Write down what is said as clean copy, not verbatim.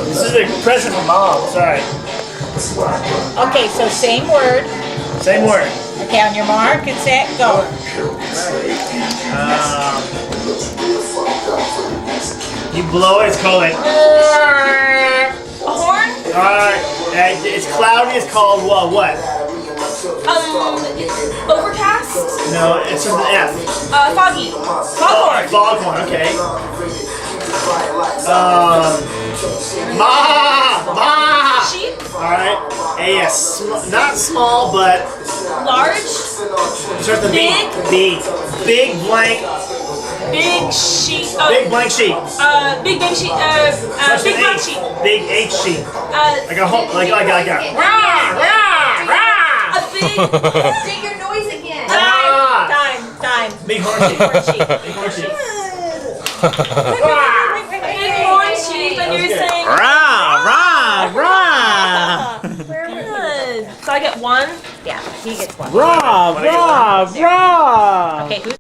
This is a present from Mom. Sorry. Okay, so same word. Same word. Okay, on your mark and set, go. You blow it, it's called a horn? Alright. It's cloudy, it's called what? Overcast? No, it's with an F. Foggy. Foghorn. Foghorn, okay. Ma! Sheep? Alright. Not small, but Large? start the Big? Big blank. Big sheep. Big blank sheep. Big sheep. Big black sheep. Big H sheep. Like a Rah! A big. Say your noise again. Time. Big horn sheep. Big horn sheep. Big horn sheep, and you're saying. Good. So I get one? Yeah, he gets one. Rah! Okay, who's